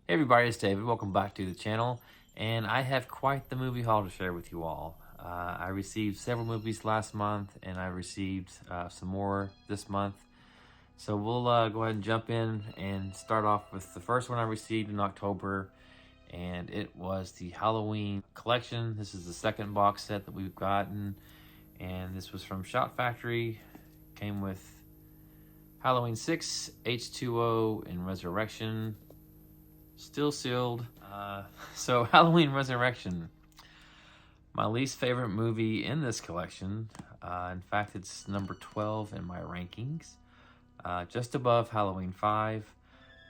Hey everybody, it's David. Welcome back to the channel, and I have quite the movie haul to share with you all. I received several movies last month, and I received some more this month. So we'll go ahead and jump in and start off with the first one I received in October, and it was the Halloween collection. This is the second box set that we've gotten, and this was from Shout Factory. Came with Halloween 6, H2O, and Resurrection. Still sealed. So Halloween Resurrection, my least favorite movie in this collection. In fact, it's number 12 in my rankings, just above Halloween 5.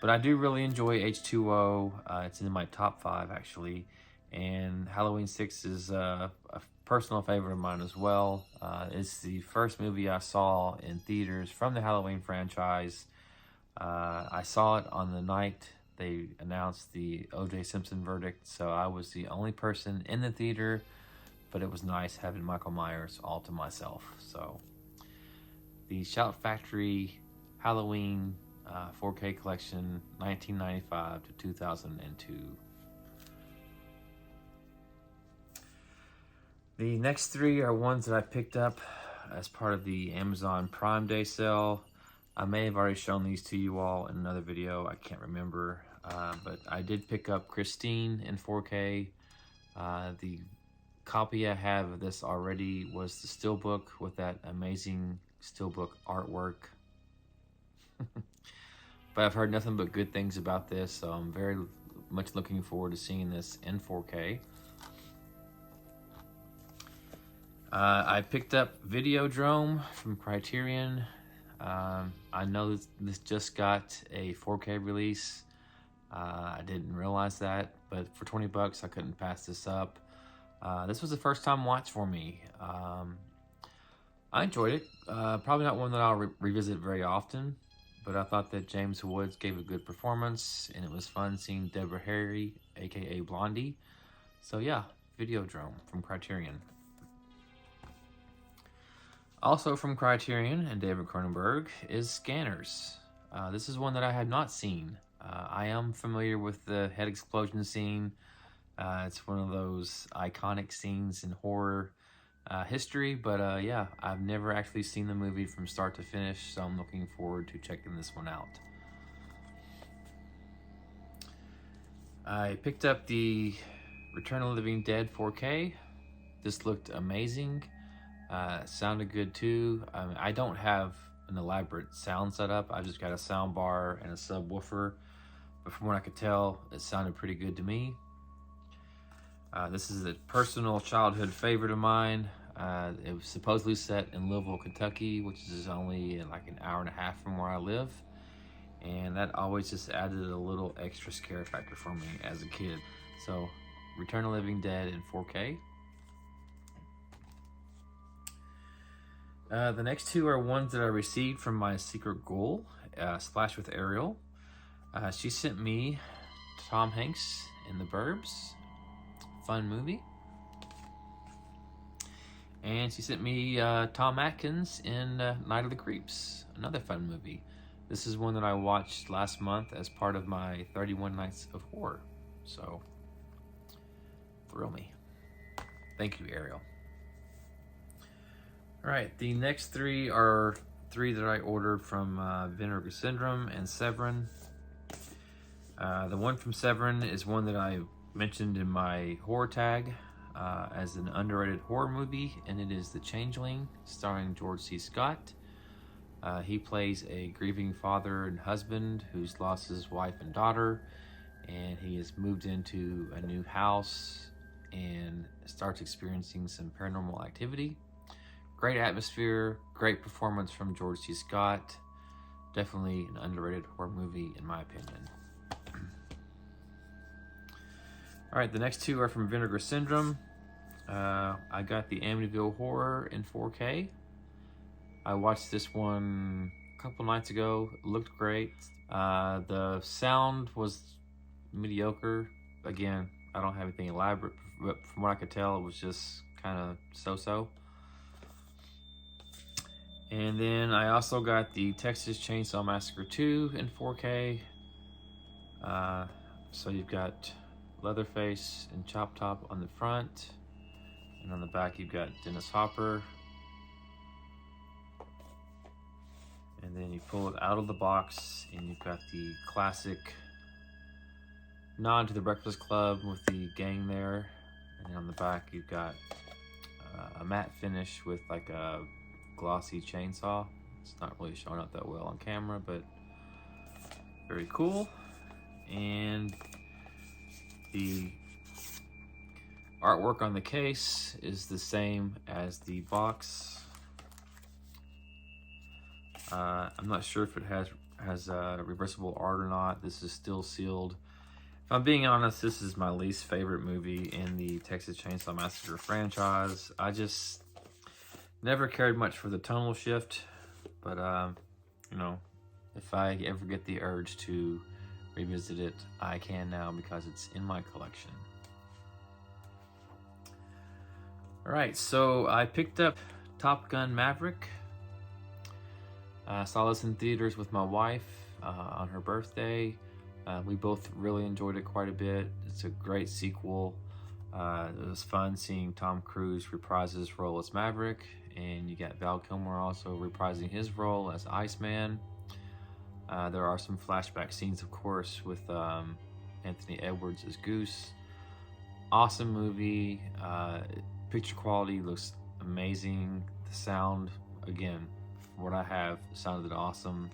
But I do really enjoy H2O. It's in my top 5 actually, and Halloween 6 is a personal favorite of mine as well. It's the first movie I saw in theaters from the Halloween franchise. I saw it on the night they announced the O.J. Simpson verdict, so I was the only person in the theater, but it was nice having Michael Myers all to myself. So the Shout Factory Halloween 4K collection, 1995 to 2002. The next three are ones that I picked up as part of the Amazon Prime Day sale. I may have already shown these to you all in another video. I can't remember, but I did pick up Christine in 4K. The copy I have of this already was the Steelbook with that amazing Steelbook artwork. But I've heard nothing but good things about this, so I'm very much looking forward to seeing this in 4K. I picked up Videodrome from Criterion. I know this just got a 4K release. I didn't realize that, but for 20 bucks, I couldn't pass this up. This was a first time watch for me. I enjoyed it. Probably not one that I'll revisit very often, but I thought that James Woods gave a good performance, and it was fun seeing Deborah Harry, aka Blondie. So yeah, Videodrome from Criterion. Also from Criterion and David Cronenberg is Scanners. This is one that I had not seen. I am familiar with the head explosion scene. It's one of those iconic scenes in horror history, but yeah, I've never actually seen the movie from start to finish, so I'm looking forward to checking this one out. I picked up the Return of the Living Dead 4K. This looked amazing. Sounded good too. I don't have an elaborate sound setup. I just got a sound bar and a subwoofer, but from what I could tell, it sounded pretty good to me. This is a personal childhood favorite of mine. It was supposedly set in Louisville, Kentucky, which is only like an hour and a half from where I live, and that always just added a little extra scare factor for me as a kid. So, Return of the Living Dead in 4K. The next two are ones that I received from my secret goal, Splash with Ariel. She sent me Tom Hanks in The Burbs, fun movie. And she sent me Tom Atkins in Night of the Creeps, another fun movie. This is one that I watched last month as part of my 31 Nights of Horror. So, thrill me. Thank you, Ariel. All right, the next three are three that I ordered from Vinegar Syndrome and Severin. The one from Severin is one that I mentioned in my horror tag as an underrated horror movie, and it is The Changeling, starring George C. Scott. He plays a grieving father and husband who's lost his wife and daughter, and he has moved into a new house and starts experiencing some paranormal activity. Great atmosphere, great performance from George C. Scott. Definitely an underrated horror movie in my opinion. All right, the next two are from Vinegar Syndrome. I got the Amityville Horror in 4K. I watched this one a couple nights ago. It looked great. The sound was mediocre. Again, I don't have anything elaborate, but from what I could tell, it was just kind of so-so. And then I also got the Texas Chainsaw Massacre 2 in 4K. So you've got Leatherface and Chop Top on the front, and on the back you've got Dennis Hopper. And then you pull it out of the box and you've got the classic nod to the Breakfast Club with the gang there. And then on the back you've got a matte finish with like a glossy chainsaw. It's not really showing up that well on camera, but very cool. And the artwork on the case is the same as the box. I'm not sure if it has reversible art or not. This is still sealed. If I'm being honest, this is my least favorite movie in the Texas Chainsaw Massacre franchise. I just never cared much for the tonal shift, but you know, if I ever get the urge to revisit it, I can now because it's in my collection. All right, so I picked up Top Gun Maverick. I saw this in theaters with my wife on her birthday. We both really enjoyed it quite a bit. It's a great sequel. It was fun seeing Tom Cruise reprise his role as Maverick, and you got Val Kilmer also reprising his role as Iceman. There are some flashback scenes, of course, with Anthony Edwards as Goose. Awesome movie. Picture quality looks amazing. The sound, again, from what I have, sounded awesome.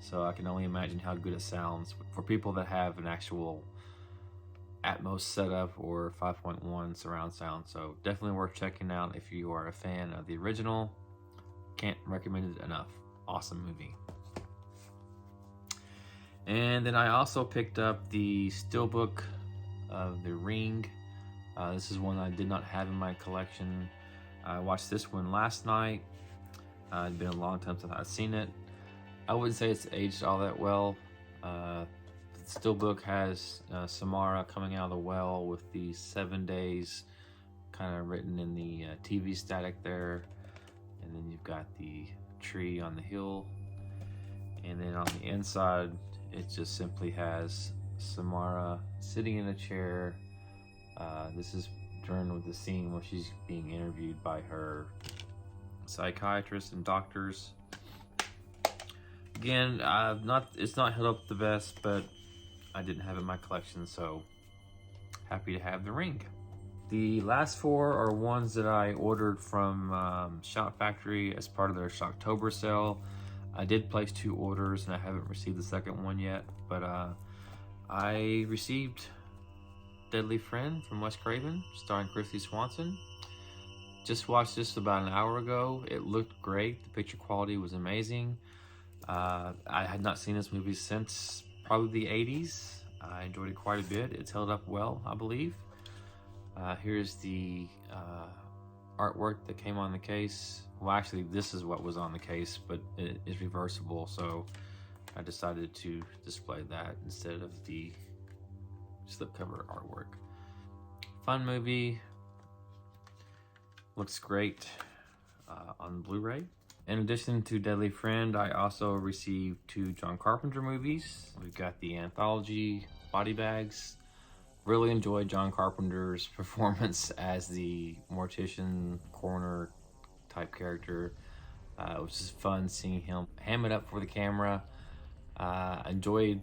So I can only imagine how good it sounds for people that have an actual Atmos setup or 5.1 surround sound. So definitely worth checking out if you are a fan of the original. Can't recommend it enough. Awesome movie. And then I also picked up the Steelbook of The Ring. This is one I did not have in my collection. I watched this one last night. It'd been a long time since I'd seen it. I wouldn't say it's aged all that well. Steelbook has Samara coming out of the well with the 7 days kind of written in the TV static there. And then you've got the tree on the hill. And then on the inside, it just simply has Samara sitting in a chair. This is during the scene where she's being interviewed by her psychiatrists and doctors. Again, it's not held up the best, but I didn't have it in my collection, so happy to have The Ring. The last four are ones that I ordered from Shout Factory as part of their Shocktober sale. I did place 2 orders and I haven't received the second one yet, but I received Deadly Friend from Wes Craven, starring Christy Swanson. Just watched this about an hour ago. It looked great. The picture quality was amazing. I had not seen this movie since probably the 80s. I enjoyed it quite a bit. It's held up well, I believe. Here's the artwork that came on the case. Well, actually, this is what was on the case, but it is reversible, so I decided to display that instead of the slipcover artwork. Fun movie. Looks great on Blu-ray. In addition to Deadly Friend, I also received 2 John Carpenter movies. We've got the anthology Body Bags. Really enjoyed John Carpenter's performance as the mortician coroner type character. It was just fun seeing him ham it up for the camera. Enjoyed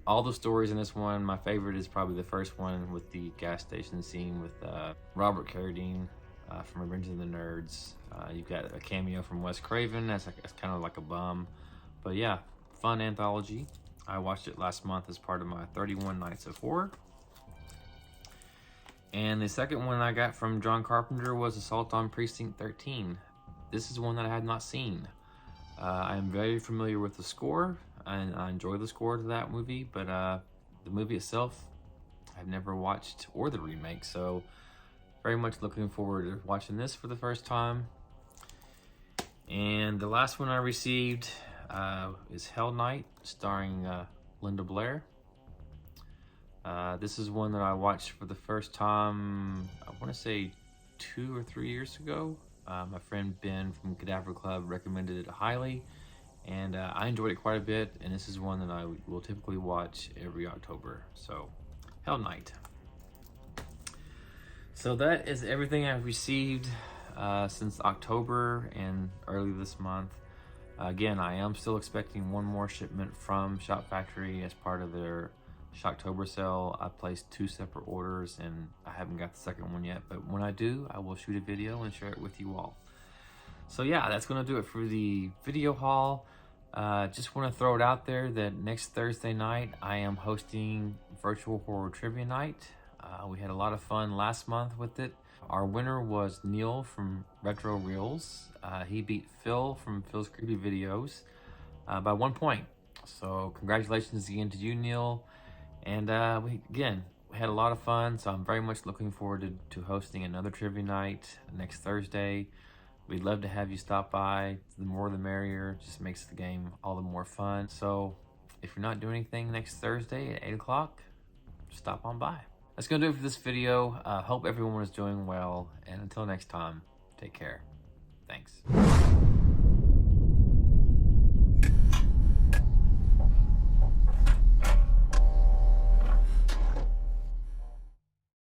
all the stories in this one. My favorite is probably the first one with the gas station scene with Robert Carradine from Revenge of the Nerds. You've got a cameo from Wes Craven as kind of like a bum. But yeah, fun anthology. I watched it last month as part of my 31 Nights of Horror. And the second one I got from John Carpenter was Assault on Precinct 13. This is one that I had not seen. I am very familiar with the score, and I enjoy the score to that movie, but the movie itself, I've never watched, or the remake, so very much looking forward to watching this for the first time. And the last one I received is Hell Night, starring Linda Blair. This is one that I watched for the first time, I want to say 2 or 3 years ago. My friend Ben from Cadaver Club recommended it highly, And I enjoyed it quite a bit, and this is one that I will typically watch every October. So, Hell Night. So that is everything I've received since October and early this month. Again, I am still expecting one more shipment from Shop Factory as part of their Shocktober sale. I placed 2 separate orders and I haven't got the second one yet, but when I do, I will shoot a video and share it with you all. So yeah, that's gonna do it for the video haul. Just want to throw it out there that next Thursday night I am hosting Virtual Horror Trivia Night. We had a lot of fun last month with it. Our winner was Neil from Retro Reels. He beat Phil from Phil's Creepy Videos by 1 point. So congratulations again to you, Neil. And we had a lot of fun, so I'm very much looking forward to hosting another trivia night next Thursday. We'd love to have you stop by. The more the merrier. Just makes the game all the more fun. So if you're not doing anything next Thursday at 8 o'clock, stop on by. That's gonna do it for this video. Hope everyone is doing well, and until next time, take care. Thanks.